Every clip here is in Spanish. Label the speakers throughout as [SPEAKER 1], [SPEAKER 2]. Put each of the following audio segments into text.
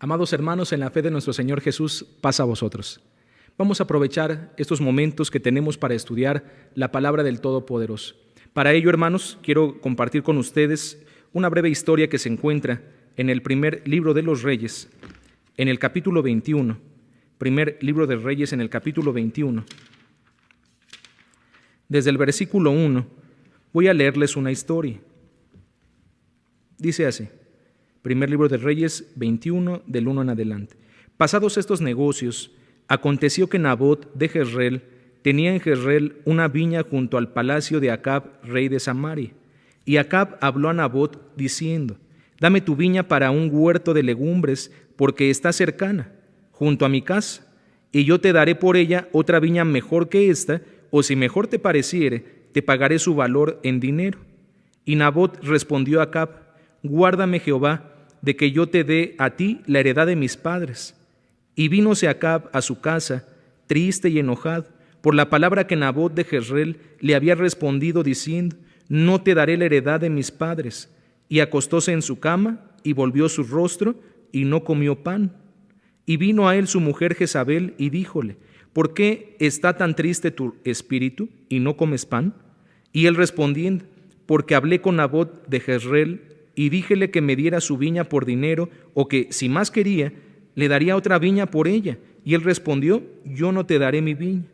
[SPEAKER 1] Amados hermanos, en la fe de nuestro Señor Jesús, paz a vosotros. Vamos a aprovechar estos momentos que tenemos para estudiar la palabra del Todopoderoso. Para ello, hermanos, quiero compartir con ustedes una breve historia que se encuentra en el primer libro de los Reyes, en el capítulo 21. Primer libro de Reyes, en el capítulo 21. Desde el versículo 1 voy a leerles una historia. Dice así: Primer libro de Reyes 21, del 1 en adelante. Pasados estos negocios, aconteció que Nabot de Jezreel tenía en Jezreel una viña junto al palacio de Acab, rey de Samaria. Y Acab habló a Nabot diciendo: Dame tu viña para un huerto de legumbres, porque está cercana, junto a mi casa, y yo te daré por ella otra viña mejor que esta, o si mejor te pareciere, te pagaré su valor en dinero. Y Nabot respondió a Acab: Guárdame Jehová, de que yo te dé a ti la heredad de mis padres. Y vínose Acab a su casa, triste y enojado, por la palabra que Nabot de Jezreel le había respondido diciendo: No te daré la heredad de mis padres. Y acostóse en su cama, y volvió su rostro, y no comió pan. Y vino a él su mujer Jezabel, y díjole: ¿Por qué está tan triste tu espíritu, y no comes pan? Y él respondiendo: Porque hablé con Nabot de Jezreel, y díjele que me diera su viña por dinero, o que, si más quería, le daría otra viña por ella. Y él respondió: Yo no te daré mi viña.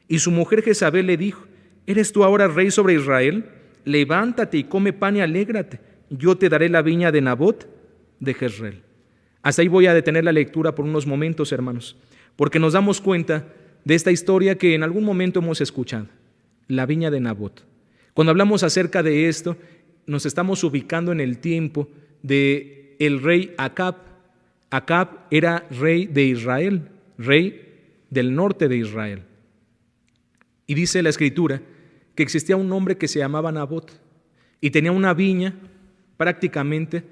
[SPEAKER 1] Y su mujer Jezabel le dijo: ¿Eres tú ahora rey sobre Israel? Levántate y come pan y alégrate. Yo te daré la viña de Nabot de Jezreel. Hasta ahí voy a detener la lectura por unos momentos, hermanos, porque nos damos cuenta de esta historia que en algún momento hemos escuchado, la viña de Nabot. Cuando hablamos acerca de esto, nos estamos ubicando en el tiempo de el rey Acab. Acab era rey de Israel, rey del norte de Israel. Y dice la Escritura que existía un hombre que se llamaba Nabot y tenía una viña prácticamente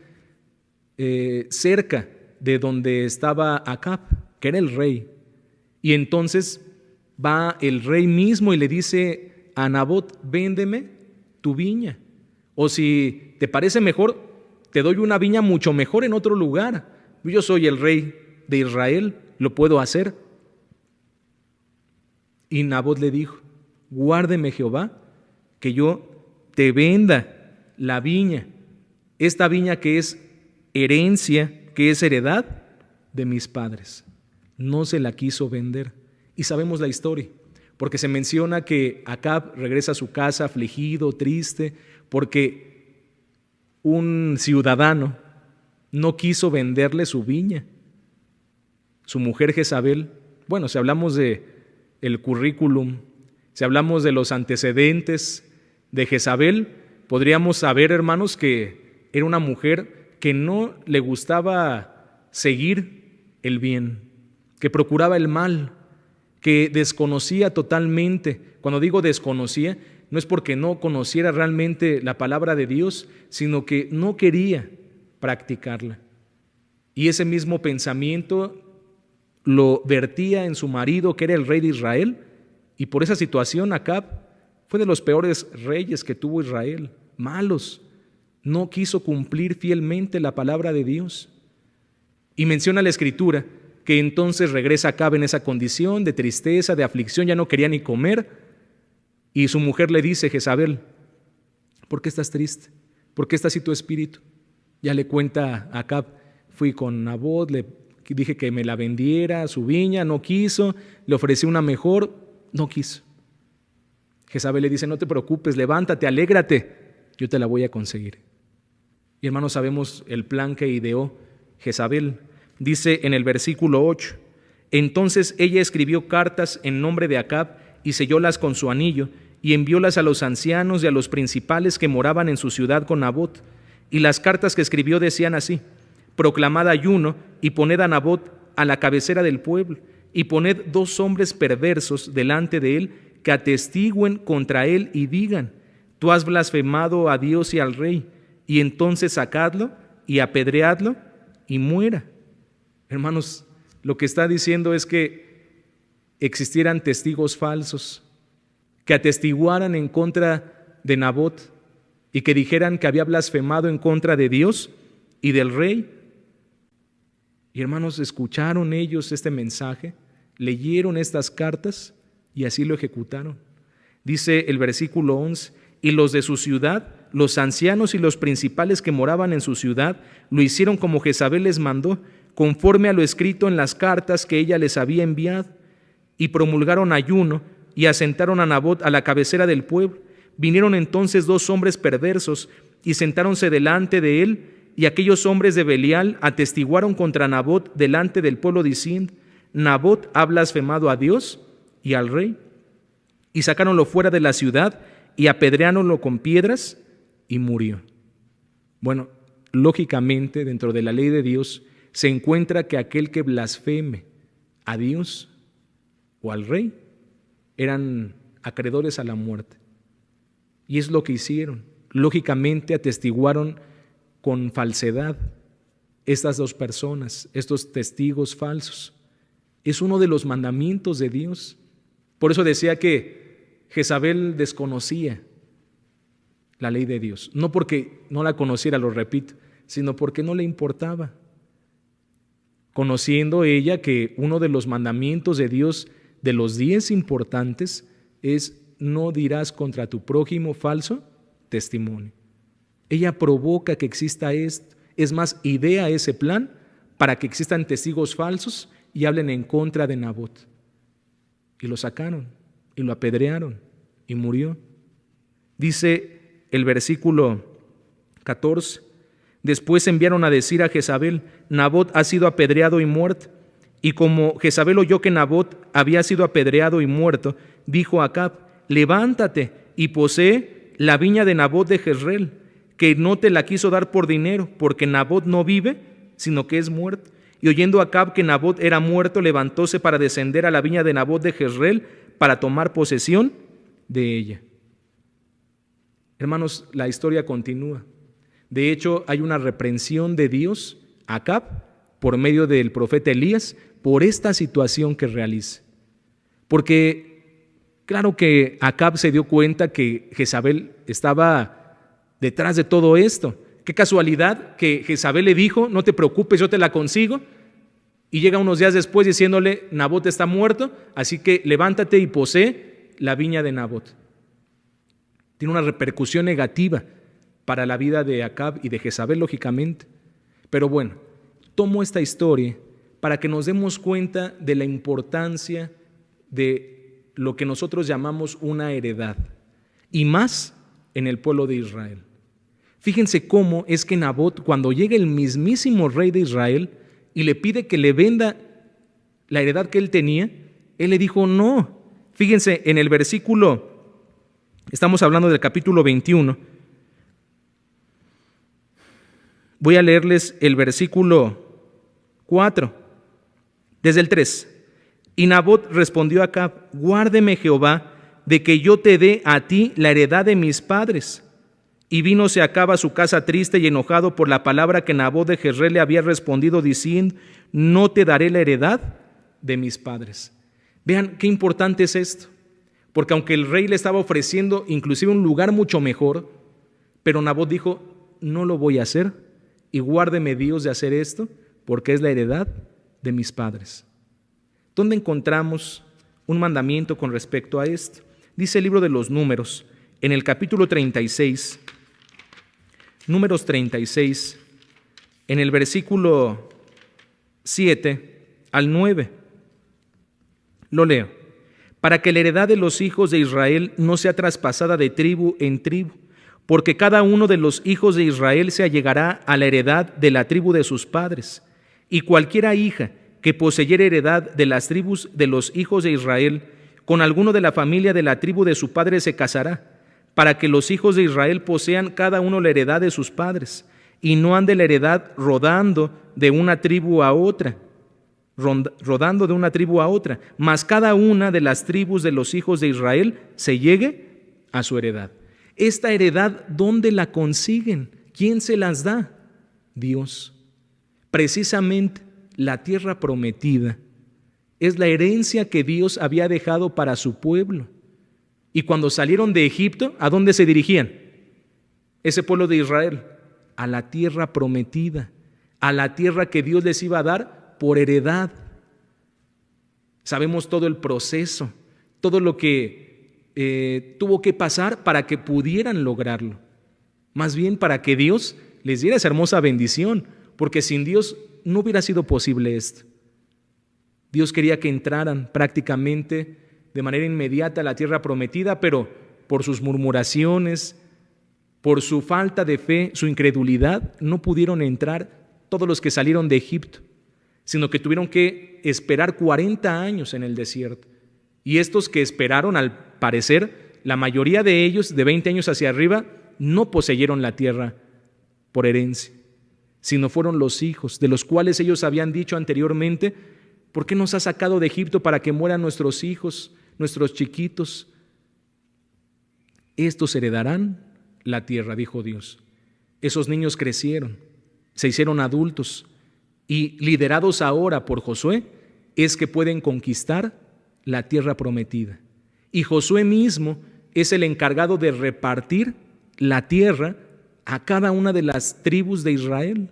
[SPEAKER 1] cerca de donde estaba Acab, que era el rey. Y entonces va el rey mismo y le dice a Nabot: Véndeme tu viña. O si te parece mejor, te doy una viña mucho mejor en otro lugar. Yo soy el rey de Israel, lo puedo hacer. Y Nabot le dijo: Guárdeme Jehová, que yo te venda la viña, esta viña que es herencia, que es heredad de mis padres. No se la quiso vender. Y sabemos la historia, porque se menciona que Acab regresa a su casa afligido, triste, porque un ciudadano no quiso venderle su viña. Su mujer Jezabel, bueno, si hablamos de el currículum, si hablamos de los antecedentes de Jezabel, podríamos saber, hermanos, que era una mujer que no le gustaba seguir el bien, que procuraba el mal, que desconocía totalmente. Cuando digo desconocía, no es porque no conociera realmente la palabra de Dios, sino que no quería practicarla. Y ese mismo pensamiento lo vertía en su marido, que era el rey de Israel, y por esa situación Acab fue de los peores reyes que tuvo Israel, malos. No quiso cumplir fielmente la palabra de Dios. Y menciona la Escritura que entonces regresa Acab en esa condición de tristeza, de aflicción, ya no quería ni comer. Y su mujer le dice: Jezabel, ¿por qué estás triste? ¿Por qué está así tu espíritu? Ya le cuenta a Acab: fui con Nabot, le dije que me la vendiera, su viña, no quiso, le ofrecí una mejor, no quiso. Jezabel le dice: no te preocupes, levántate, alégrate, yo te la voy a conseguir. Y hermanos, sabemos el plan que ideó Jezabel. Dice en el versículo 8: Entonces ella escribió cartas en nombre de Acab y sellólas con su anillo, y enviólas a los ancianos y a los principales que moraban en su ciudad con Nabot. Y las cartas que escribió decían así: Proclamad ayuno y poned a Nabot a la cabecera del pueblo, y poned 2 hombres perversos delante de él que atestiguen contra él y digan: Tú has blasfemado a Dios y al rey, y entonces sacadlo y apedreadlo y muera. Hermanos, lo que está diciendo es que existieran testigos falsos que atestiguaran en contra de Nabot y que dijeran que había blasfemado en contra de Dios y del rey. Y hermanos, escucharon ellos este mensaje, leyeron estas cartas y así lo ejecutaron. Dice el versículo 11, y los de su ciudad, los ancianos y los principales que moraban en su ciudad, lo hicieron como Jezabel les mandó, conforme a lo escrito en las cartas que ella les había enviado, y promulgaron ayuno y asentaron a Nabot a la cabecera del pueblo. Vinieron entonces 2 hombres perversos y sentáronse delante de él, y aquellos hombres de Belial atestiguaron contra Nabot delante del pueblo diciendo: Nabot ha blasfemado a Dios y al rey. Y sacáronlo fuera de la ciudad y apedreáronlo con piedras y murió. Bueno, lógicamente dentro de la ley de Dios se encuentra que aquel que blasfeme a Dios o al rey eran acreedores a la muerte. Y es lo que hicieron. Lógicamente atestiguaron con falsedad estas 2 personas, estos testigos falsos. Es uno de los mandamientos de Dios. Por eso decía que Jezabel desconocía la ley de Dios. No porque no la conociera, lo repito, sino porque no le importaba. Conociendo ella que uno de los mandamientos de Dios, de los 10 importantes, es: no dirás contra tu prójimo falso testimonio. Ella provoca que exista esto, es más, idea ese plan para que existan testigos falsos y hablen en contra de Nabot. Y lo sacaron, y lo apedrearon, y murió. Dice el versículo 14, después enviaron a decir a Jezabel: Nabot ha sido apedreado y muerto. Y como Jezabel oyó que Nabot había sido apedreado y muerto, dijo a Acab: levántate y posee la viña de Nabot de Jezreel, que no te la quiso dar por dinero, porque Nabot no vive, sino que es muerto. Y oyendo Acab que Nabot era muerto, levantóse para descender a la viña de Nabot de Jezreel para tomar posesión de ella. Hermanos, la historia continúa. De hecho, hay una reprensión de Dios a Acab por medio del profeta Elías por esta situación que realiza. Porque claro que Acab se dio cuenta que Jezabel estaba detrás de todo esto. Qué casualidad que Jezabel le dijo: no te preocupes, yo te la consigo. Y llega unos días después diciéndole: Nabot está muerto, así que levántate y posee la viña de Nabot. Tiene una repercusión negativa para la vida de Acab y de Jezabel, lógicamente. Pero bueno, tomo esta historia para que nos demos cuenta de la importancia de lo que nosotros llamamos una heredad, y más en el pueblo de Israel. Fíjense cómo es que Nabot, cuando llega el mismísimo rey de Israel y le pide que le venda la heredad que él tenía, él le dijo no. Fíjense en el versículo, estamos hablando del capítulo 21, voy a leerles el versículo 4, desde el 3. Y Nabot respondió a Acab: guárdeme Jehová de que yo te dé a ti la heredad de mis padres. Y vínose Acab a su casa triste y enojado por la palabra que Nabot de Jezreel le había respondido, diciendo: no te daré la heredad de mis padres. Vean qué importante es esto, porque aunque el rey le estaba ofreciendo inclusive un lugar mucho mejor, pero Nabot dijo: no lo voy a hacer, y guárdeme Dios de hacer esto, porque es la heredad de mis padres. ¿Dónde encontramos un mandamiento con respecto a esto? Dice el libro de los Números, en el capítulo 36, Números 36, en el versículo 7 al 9. Lo leo. Para que la heredad de los hijos de Israel no sea traspasada de tribu en tribu, porque cada uno de los hijos de Israel se allegará a la heredad de la tribu de sus padres, y cualquiera hija que poseyere heredad de las tribus de los hijos de Israel, con alguno de la familia de la tribu de su padre se casará, para que los hijos de Israel posean cada uno la heredad de sus padres, y no ande la heredad rodando de una tribu a otra, mas cada una de las tribus de los hijos de Israel se llegue a su heredad. Esta heredad, ¿dónde la consiguen? ¿Quién se las da? Dios. Precisamente la tierra prometida es la herencia que Dios había dejado para su pueblo. Y cuando salieron de Egipto, ¿a dónde se dirigían? Ese pueblo de Israel, a la tierra prometida, a la tierra que Dios les iba a dar por heredad. Sabemos todo el proceso, todo lo que tuvo que pasar para que pudieran lograrlo. Más bien para que Dios les diera esa hermosa bendición, porque sin Dios no hubiera sido posible esto. Dios quería que entraran prácticamente de manera inmediata a la tierra prometida, pero por sus murmuraciones, por su falta de fe, su incredulidad, no pudieron entrar todos los que salieron de Egipto, sino que tuvieron que esperar 40 años en el desierto. Y estos que esperaron, al parecer, la mayoría de ellos, de 20 años hacia arriba, no poseyeron la tierra por herencia, sino fueron los hijos, de los cuales ellos habían dicho anteriormente: ¿por qué nos has sacado de Egipto para que mueran nuestros hijos, nuestros chiquitos? Estos heredarán la tierra, dijo Dios. Esos niños crecieron, se hicieron adultos y, liderados ahora por Josué, es que pueden conquistar la tierra prometida. Y Josué mismo es el encargado de repartir la tierra a cada una de las tribus de Israel.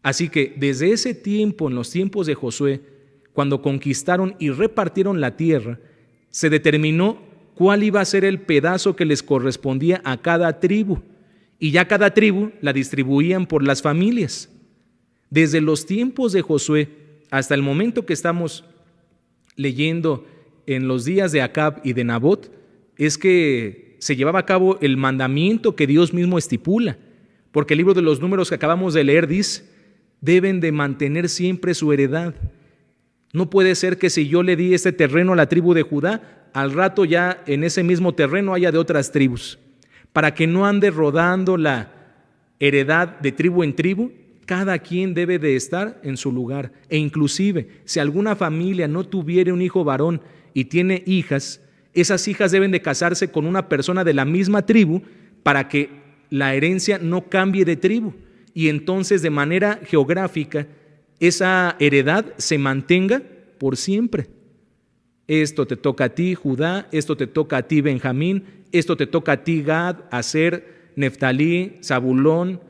[SPEAKER 1] Así que desde ese tiempo, en los tiempos de Josué, cuando conquistaron y repartieron la tierra, se determinó cuál iba a ser el pedazo que les correspondía a cada tribu, y ya cada tribu la distribuían por las familias. Desde los tiempos de Josué hasta el momento que estamos leyendo en los días de Acab y de Nabot, es que se llevaba a cabo el mandamiento que Dios mismo estipula, porque el libro de los Números que acabamos de leer dice: deben de mantener siempre su heredad. No puede ser que si yo le di este terreno a la tribu de Judá, al rato ya en ese mismo terreno haya de otras tribus. Para que no ande rodando la heredad de tribu en tribu, cada quien debe de estar en su lugar. E inclusive, si alguna familia no tuviera un hijo varón y tiene hijas, esas hijas deben de casarse con una persona de la misma tribu para que la herencia no cambie de tribu. Y entonces, de manera geográfica, esa heredad se mantenga por siempre. Esto te toca a ti, Judá; esto te toca a ti, Benjamín; esto te toca a ti, Gad, Aser, Neftalí, Zabulón,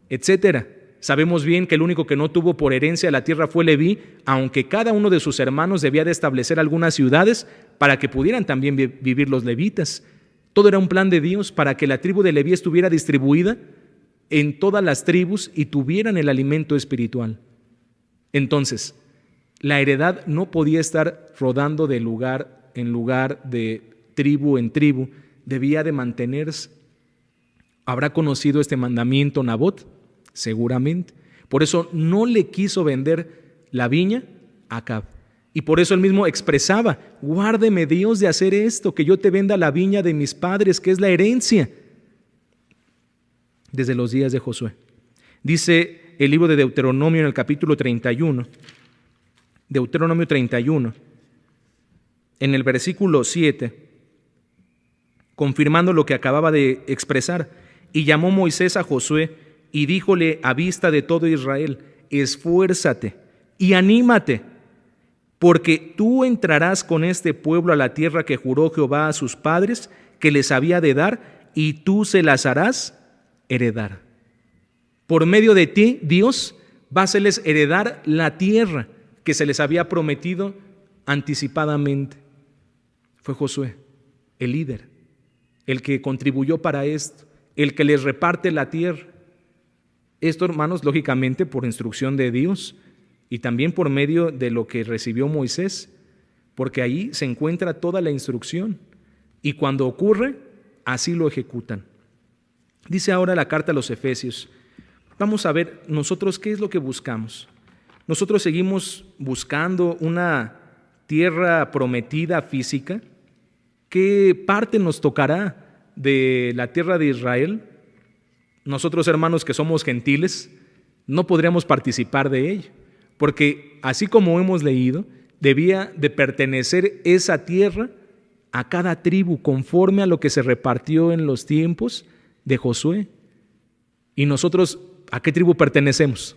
[SPEAKER 1] etc. Sabemos bien que el único que no tuvo por herencia la tierra fue Leví, aunque cada uno de sus hermanos debía de establecer algunas ciudades para que pudieran también vivir los levitas. Todo era un plan de Dios para que la tribu de Leví estuviera distribuida en todas las tribus y tuvieran el alimento espiritual. Entonces, la heredad no podía estar rodando de lugar en lugar, de tribu en tribu, debía de mantenerse. ¿Habrá conocido este mandamiento Nabot? Seguramente. Por eso no le quiso vender la viña a Acab. Y por eso él mismo expresaba: guárdeme Dios de hacer esto, que yo te venda la viña de mis padres, que es la herencia. Desde los días de Josué. Dice el libro de Deuteronomio en el capítulo 31, Deuteronomio 31, en el versículo 7, confirmando lo que acababa de expresar: y llamó Moisés a Josué y díjole a vista de todo Israel: esfuérzate y anímate, porque tú entrarás con este pueblo a la tierra que juró Jehová a sus padres que les había de dar, y tú se las harás heredar. Por medio de ti, Dios va a hacerles heredar la tierra que se les había prometido anticipadamente. Fue Josué, el líder, el que contribuyó para esto, el que les reparte la tierra. Esto, hermanos, lógicamente por instrucción de Dios y también por medio de lo que recibió Moisés, porque ahí se encuentra toda la instrucción y cuando ocurre, así lo ejecutan. Dice ahora la carta a los Efesios. Vamos a ver nosotros qué es lo que buscamos. Nosotros seguimos buscando una tierra prometida física. ¿Qué parte nos tocará de la tierra de Israel? Nosotros, hermanos, que somos gentiles, no podríamos participar de ello, porque así como hemos leído, debía de pertenecer esa tierra a cada tribu conforme a lo que se repartió en los tiempos de Josué. Y nosotros, ¿a qué tribu pertenecemos?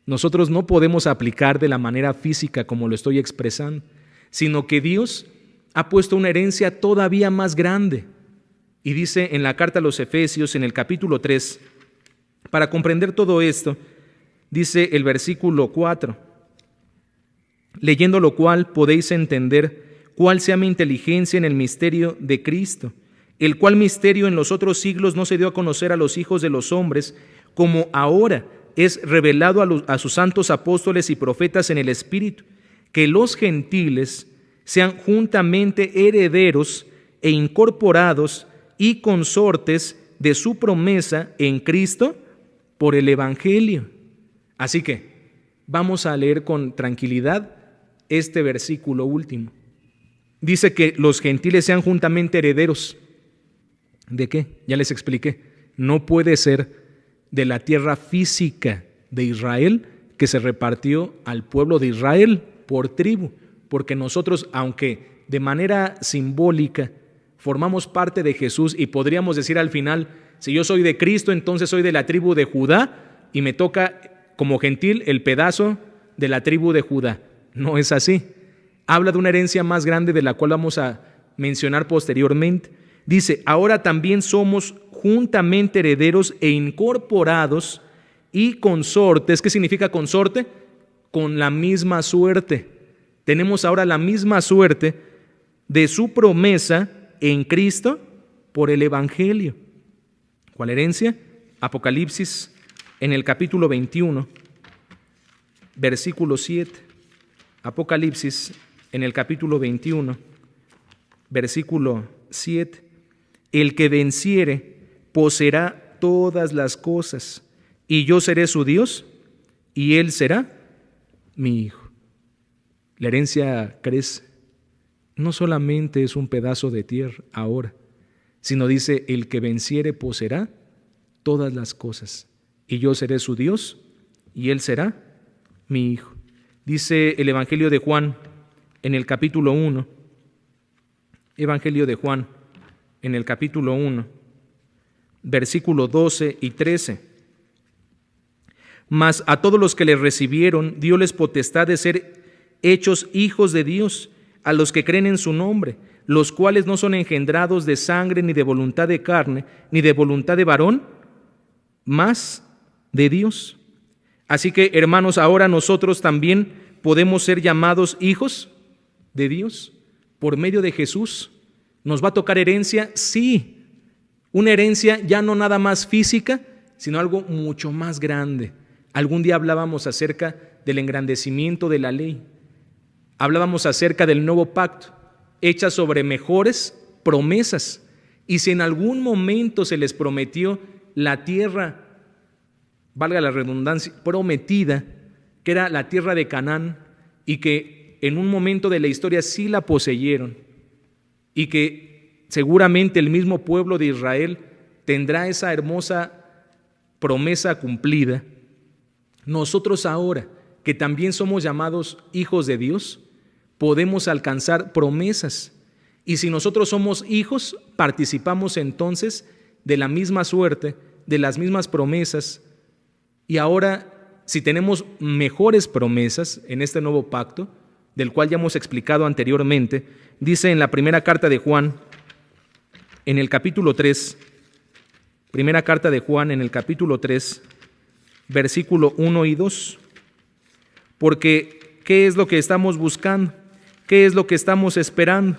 [SPEAKER 1] Nosotros no podemos aplicar de la manera física como lo estoy expresando, sino que Dios ha puesto una herencia todavía más grande. Y dice en la carta a los Efesios, en el capítulo 3, para comprender todo esto, dice el versículo 4, leyendo lo cual podéis entender cuál sea mi inteligencia en el misterio de Cristo, el cual misterio en los otros siglos no se dio a conocer a los hijos de los hombres, como ahora es revelado a sus santos apóstoles y profetas en el Espíritu, que los gentiles sean juntamente herederos e incorporados y consortes de su promesa en Cristo por el Evangelio. Así que vamos a leer con tranquilidad este versículo último. Dice que los gentiles sean juntamente herederos. ¿De qué? Ya les expliqué. No puede ser de la tierra física de Israel que se repartió al pueblo de Israel por tribu, porque nosotros, aunque de manera simbólica formamos parte de Jesús y podríamos decir al final, si yo soy de Cristo, entonces soy de la tribu de Judá y me toca como gentil el pedazo de la tribu de Judá. No es así. Habla de una herencia más grande de la cual vamos a mencionar posteriormente. Dice, ahora también somos juntamente herederos e incorporados y consortes. ¿Qué significa consorte? Con la misma suerte. Tenemos ahora la misma suerte de su promesa en Cristo por el Evangelio. ¿Cuál herencia? Apocalipsis en el capítulo 21, versículo 7. Apocalipsis en el capítulo 21, versículo 7. El que venciere poseerá todas las cosas, y yo seré su Dios, y él será mi hijo. La herencia crece. No solamente es un pedazo de tierra ahora, sino dice, el que venciere poseerá todas las cosas, y yo seré su Dios, y él será mi hijo. Dice el Evangelio de Juan en el capítulo 1, Evangelio de Juan en el capítulo 1, versículo 12 y 13. Mas a todos los que le recibieron, dióles potestad de ser hechos hijos de Dios, a los que creen en su nombre, los cuales no son engendrados de sangre, ni de voluntad de carne, ni de voluntad de varón, mas de Dios. Así que, hermanos, ahora nosotros también podemos ser llamados hijos de Dios por medio de Jesús. ¿Nos va a tocar herencia? Sí. Una herencia ya no nada más física, sino algo mucho más grande. Algún día hablábamos acerca del engrandecimiento de la ley. Hablábamos acerca del nuevo pacto, hecha sobre mejores promesas. Y si en algún momento se les prometió la tierra, valga la redundancia, prometida, que era la tierra de Canaán, y que en un momento de la historia sí la poseyeron, y que seguramente el mismo pueblo de Israel tendrá esa hermosa promesa cumplida, nosotros ahora, que también somos llamados hijos de Dios, podemos alcanzar promesas. Y si nosotros somos hijos, participamos entonces de la misma suerte, de las mismas promesas. Y ahora, si tenemos mejores promesas en este nuevo pacto, del cual ya hemos explicado anteriormente, dice en la primera carta de Juan, en el capítulo 3, primera carta de Juan en el capítulo 3, versículo 1 y 2, porque ¿qué es lo que estamos buscando? ¿Qué es lo que estamos esperando?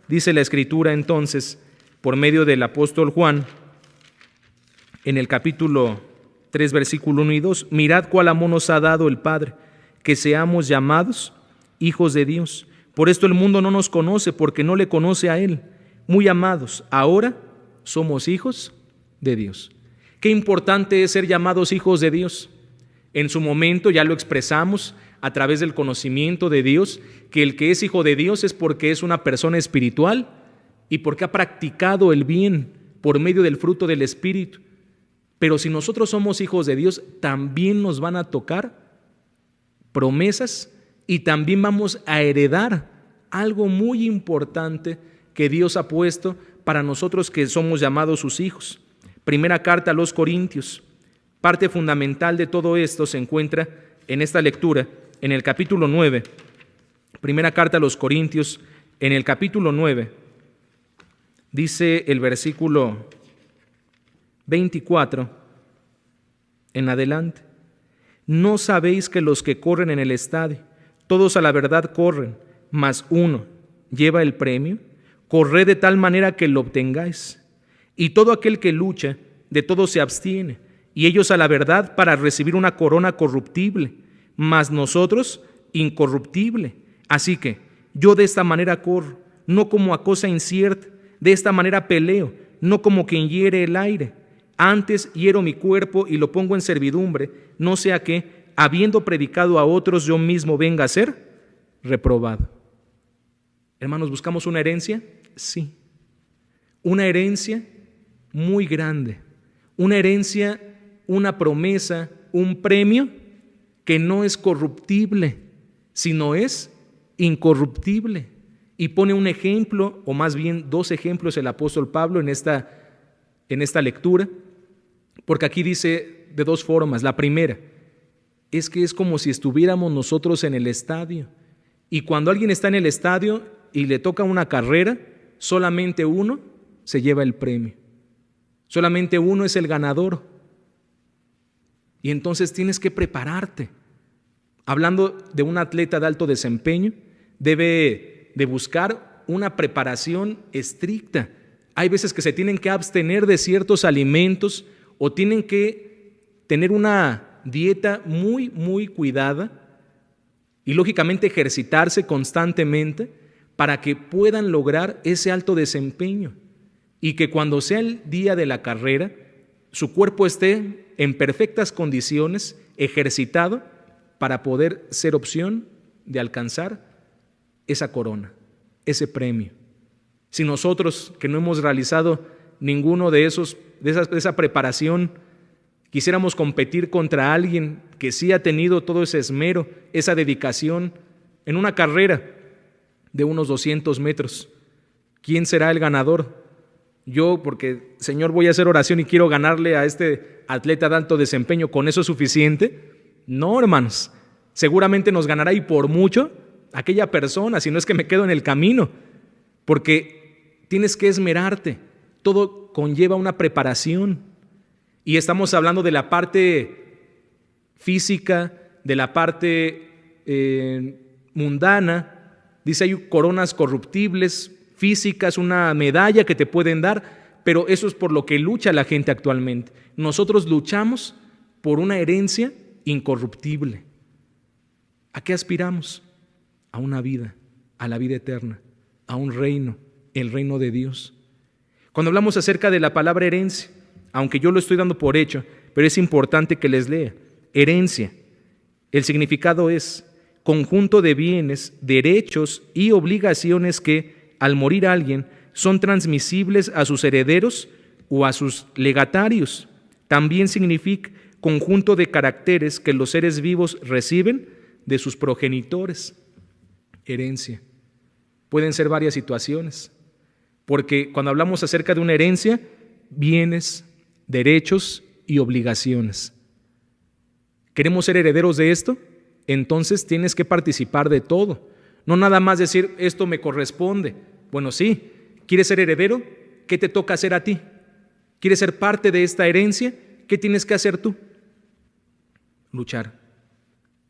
[SPEAKER 1] Dice la Escritura entonces, por medio del apóstol Juan, en el capítulo 3, versículo 1 y 2, mirad cuál amor nos ha dado el Padre, que seamos llamados hijos de Dios. Por esto el mundo no nos conoce, porque no le conoce a Él. Muy amados, ahora somos hijos de Dios. Qué importante es ser llamados hijos de Dios. En su momento ya lo expresamos a través del conocimiento de Dios, que el que es hijo de Dios es porque es una persona espiritual y porque ha practicado el bien por medio del fruto del Espíritu. Pero si nosotros somos hijos de Dios, también nos van a tocar promesas y también vamos a heredar algo muy importante que Dios ha puesto para nosotros que somos llamados sus hijos. Primera carta a los Corintios. Parte fundamental de todo esto se encuentra en esta lectura, en el capítulo 9. Primera carta a los Corintios, en el capítulo 9, dice el versículo 24 en adelante. ¿No sabéis que los que corren en el estadio, Todos a la verdad corren, mas uno lleva el premio. Corred de tal manera que lo obtengáis. Y todo aquel que lucha, de todo se abstiene, y ellos a la verdad para recibir una corona corruptible, mas nosotros incorruptible. Así que yo de esta manera corro, no como a cosa incierta, de esta manera peleo, no como quien hiere el aire. Antes hiero mi cuerpo y lo pongo en servidumbre, no sea que, habiendo predicado a otros, yo mismo venga a ser reprobado. Hermanos, ¿buscamos una herencia? Sí. Una herencia muy grande. Una herencia, una promesa, un premio que no es corruptible, sino es incorruptible. Y pone un ejemplo, o más bien dos ejemplos el apóstol Pablo en esta lectura, porque aquí dice de dos formas. La primera es que es como si estuviéramos nosotros en el estadio, y cuando alguien está en el estadio y le toca una carrera, solamente uno se lleva el premio, solamente uno es el ganador, y entonces tienes que prepararte. Hablando de un atleta de alto desempeño, debe de buscar una preparación estricta. Hay veces que se tienen que abstener de ciertos alimentos o tienen que tener una dieta muy, muy cuidada y lógicamente ejercitarse constantemente para que puedan lograr ese alto desempeño y que cuando sea el día de la carrera, su cuerpo esté en perfectas condiciones, ejercitado, para poder ser opción de alcanzar esa corona, ese premio. Si nosotros que no hemos realizado ninguno de esa preparación, quisiéramos competir contra alguien que sí ha tenido todo ese esmero, esa dedicación en una carrera de unos 200 metros, ¿quién será el ganador? Yo, porque Señor, voy a hacer oración y quiero ganarle a este atleta de alto desempeño, ¿con eso es suficiente? No, hermanos, seguramente nos ganará y por mucho aquella persona, si no es que me quedo en el camino, porque tienes que esmerarte, todo conlleva una preparación. Y estamos hablando de la parte física, de la parte mundana. Dice, hay coronas corruptibles, físicas, una medalla que te pueden dar, pero eso es por lo que lucha la gente actualmente. Nosotros luchamos por una herencia incorruptible. ¿A qué aspiramos? A una vida, a la vida eterna, a un reino, el reino de Dios. Cuando hablamos acerca de la palabra herencia, aunque yo lo estoy dando por hecho, pero es importante que les lea. Herencia, el significado es conjunto de bienes, derechos y obligaciones que, al morir alguien, son transmisibles a sus herederos o a sus legatarios. También significa conjunto de caracteres que los seres vivos reciben de sus progenitores. Herencia. Pueden ser varias situaciones, porque cuando hablamos acerca de una herencia, bienes, derechos y obligaciones. ¿Queremos ser herederos de esto? Entonces tienes que participar de todo. No nada más decir, esto me corresponde. Bueno, sí. ¿Quieres ser heredero? ¿Qué te toca hacer a ti? ¿Quieres ser parte de esta herencia? ¿Qué tienes que hacer tú? Luchar.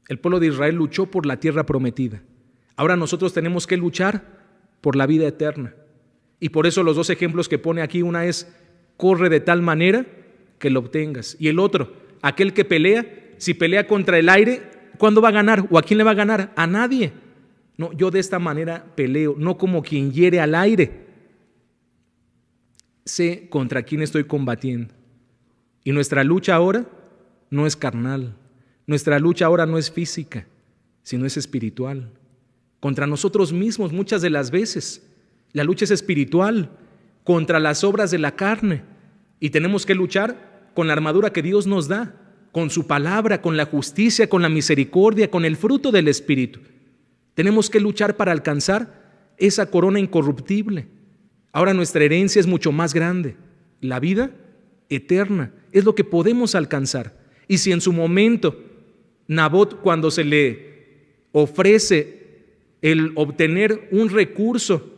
[SPEAKER 1] El pueblo de Israel luchó por la tierra prometida. Ahora nosotros tenemos que luchar por la vida eterna. Y por eso los dos ejemplos que pone aquí, una es, corre de tal manera que lo obtengas. Y el otro, aquel que pelea, si pelea contra el aire, ¿cuándo va a ganar? ¿O a quién le va a ganar? A nadie. No, yo de esta manera peleo, no como quien hiere al aire. Sé contra quién estoy combatiendo. Y nuestra lucha ahora no es carnal. Nuestra lucha ahora no es física, sino es espiritual. Contra nosotros mismos muchas de las veces. La lucha es espiritual, contra las obras de la carne. Y tenemos que luchar con la armadura que Dios nos da, con su palabra, con la justicia, con la misericordia, con el fruto del Espíritu. Tenemos que luchar para alcanzar esa corona incorruptible. Ahora nuestra herencia es mucho más grande. La vida eterna es lo que podemos alcanzar. Y si en su momento Nabot, cuando se le ofrece el obtener un recurso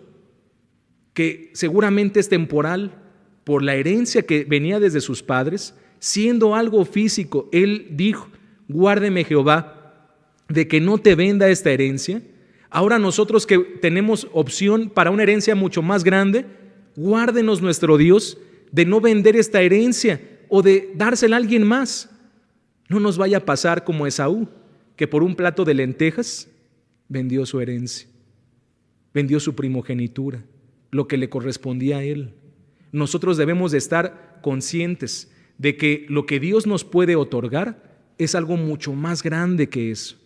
[SPEAKER 1] que seguramente es temporal por la herencia que venía desde sus padres, siendo algo físico, él dijo, guárdeme Jehová de que no te venda esta herencia. Ahora nosotros que tenemos opción para una herencia mucho más grande, guárdenos nuestro Dios de no vender esta herencia o de dársela a alguien más. No nos vaya a pasar como Esaú, que por un plato de lentejas vendió su herencia, vendió su primogenitura, lo que le correspondía a él. Nosotros debemos de estar conscientes de que lo que Dios nos puede otorgar es algo mucho más grande que eso.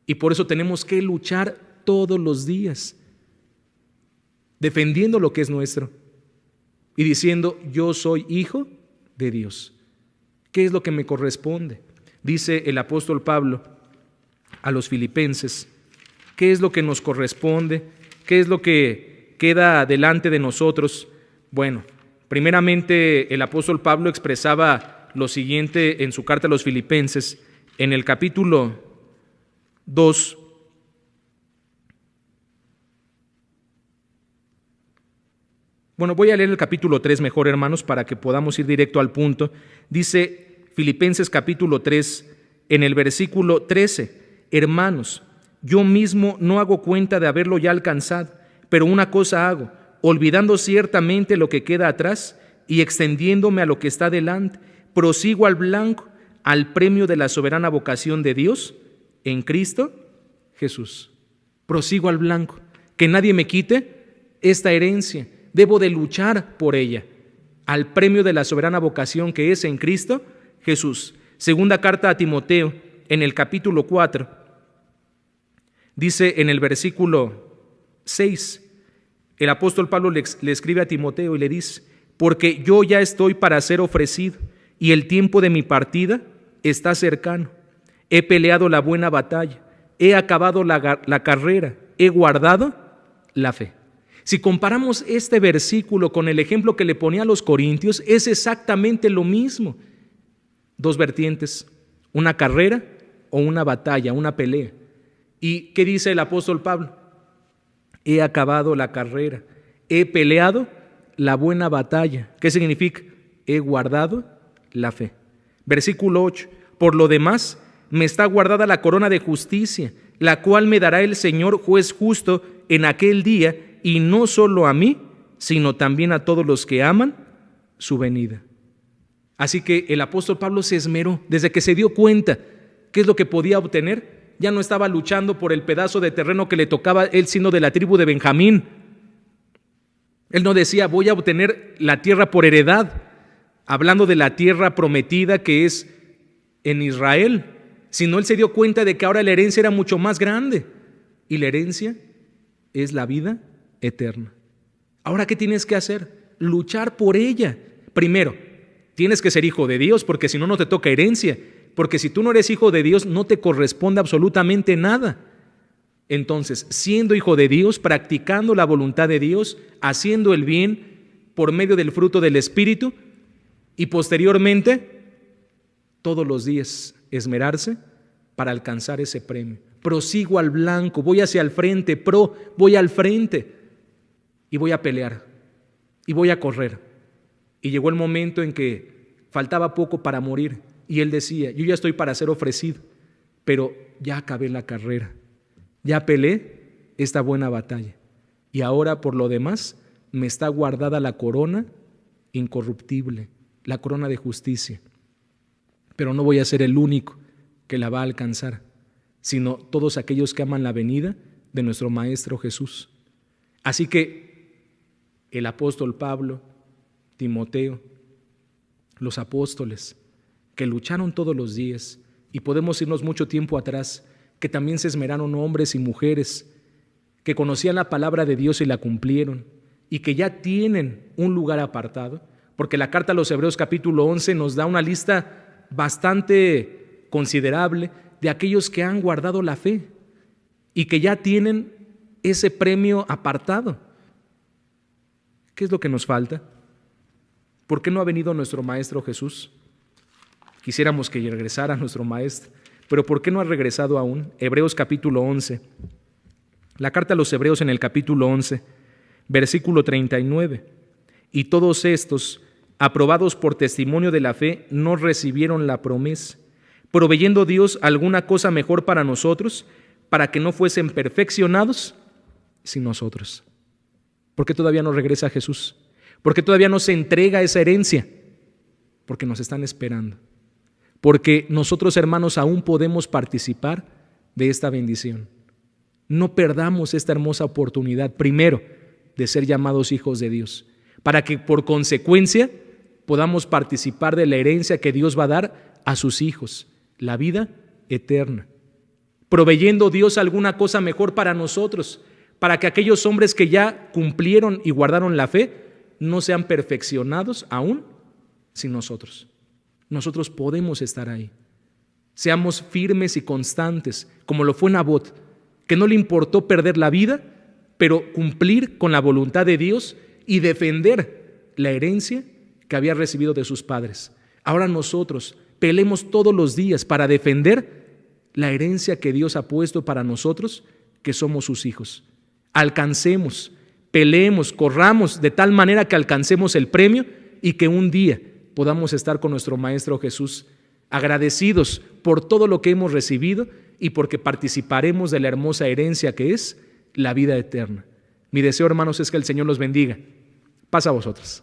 [SPEAKER 1] Y por eso tenemos que luchar todos los días, defendiendo lo que es nuestro y diciendo: yo soy hijo de Dios. ¿Qué es lo que me corresponde? Dice el apóstol Pablo a los filipenses: ¿qué es lo que nos corresponde? ¿Qué es lo que queda delante de nosotros? Bueno, primeramente el apóstol Pablo expresaba lo siguiente en su carta a los filipenses, en el capítulo 2. Bueno, voy a leer el capítulo 3 mejor, hermanos, para que podamos ir directo al punto. Dice Filipenses capítulo 3, en el versículo 13: hermanos, yo mismo no hago cuenta de haberlo ya alcanzado, pero una cosa hago, olvidando ciertamente lo que queda atrás y extendiéndome a lo que está delante, prosigo al blanco, al premio de la soberana vocación de Dios en Cristo Jesús. Prosigo al blanco, que nadie me quite esta herencia. Debo de luchar por ella, al premio de la soberana vocación que es en Cristo Jesús. Segunda carta a Timoteo, en el capítulo 4, dice en el versículo 6, el apóstol Pablo le escribe a Timoteo y le dice: porque yo ya estoy para ser ofrecido, y el tiempo de mi partida está cercano. He peleado la buena batalla, he acabado la carrera, he guardado la fe. Si comparamos este versículo con el ejemplo que le ponía a los corintios, es exactamente lo mismo. Dos vertientes, una carrera o una batalla, una pelea. ¿Y qué dice el apóstol Pablo? He acabado la carrera, he peleado la buena batalla. ¿Qué significa? He guardado la fe. Versículo 8, por lo demás, me está guardada la corona de justicia, la cual me dará el Señor juez justo en aquel día, y no solo a mí, sino también a todos los que aman su venida. Así que el apóstol Pablo se esmeró desde que se dio cuenta qué es lo que podía obtener. Ya no estaba luchando por el pedazo de terreno que le tocaba, él siendo de la tribu de Benjamín. Él no decía: voy a obtener la tierra por heredad, hablando de la tierra prometida que es en Israel, sino él se dio cuenta de que ahora la herencia era mucho más grande, y la herencia es la vida eterna. Ahora, ¿qué tienes que hacer? Luchar por ella. Primero, tienes que ser hijo de Dios, porque si no, no te toca herencia, porque si tú no eres hijo de Dios, no te corresponde absolutamente nada. Entonces, siendo hijo de Dios, practicando la voluntad de Dios, haciendo el bien por medio del fruto del Espíritu, y posteriormente, todos los días esmerarse para alcanzar ese premio. Prosigo al blanco, voy hacia el frente, voy al frente y voy a pelear y voy a correr. Y llegó el momento en que faltaba poco para morir y él decía: yo ya estoy para ser ofrecido, pero ya acabé la carrera, ya peleé esta buena batalla, y ahora por lo demás me está guardada la corona incorruptible, la corona de justicia. Pero no voy a ser el único que la va a alcanzar, sino todos aquellos que aman la venida de nuestro Maestro Jesús. Así que el apóstol Pablo, Timoteo, los apóstoles que lucharon todos los días, y podemos irnos mucho tiempo atrás, que también se esmeraron, hombres y mujeres que conocían la palabra de Dios y la cumplieron, y que ya tienen un lugar apartado, porque la carta a los Hebreos capítulo 11 nos da una lista bastante considerable de aquellos que han guardado la fe y que ya tienen ese premio apartado. ¿Qué es lo que nos falta? ¿Por qué no ha venido nuestro Maestro Jesús? Quisiéramos que regresara nuestro Maestro, pero ¿por qué no ha regresado aún? Hebreos capítulo 11. La carta a los Hebreos en el capítulo 11, versículo 39. Y todos estos, aprobados por testimonio de la fe, no recibieron la promesa, proveyendo Dios alguna cosa mejor para nosotros, para que no fuesen perfeccionados sin nosotros. ¿Por qué todavía no regresa Jesús? ¿Por qué todavía no se entrega esa herencia? Porque nos están esperando. Porque nosotros, hermanos, aún podemos participar de esta bendición. No perdamos esta hermosa oportunidad, primero, de ser llamados hijos de Dios, para que por consecuencia podamos participar de la herencia que Dios va a dar a sus hijos, la vida eterna. Proveyendo Dios alguna cosa mejor para nosotros, para que aquellos hombres que ya cumplieron y guardaron la fe no sean perfeccionados aún sin nosotros. Nosotros podemos estar ahí. Seamos firmes y constantes, como lo fue Nabot, que no le importó perder la vida, pero cumplir con la voluntad de Dios y defender la herencia que había recibido de sus padres. Ahora nosotros peleemos todos los días para defender la herencia que Dios ha puesto para nosotros, que somos sus hijos. Alcancemos, peleemos, corramos de tal manera que alcancemos el premio y que un día podamos estar con nuestro Maestro Jesús, agradecidos por todo lo que hemos recibido y porque participaremos de la hermosa herencia que es la vida eterna. Mi deseo, hermanos, es que el Señor los bendiga. Paz a vosotros.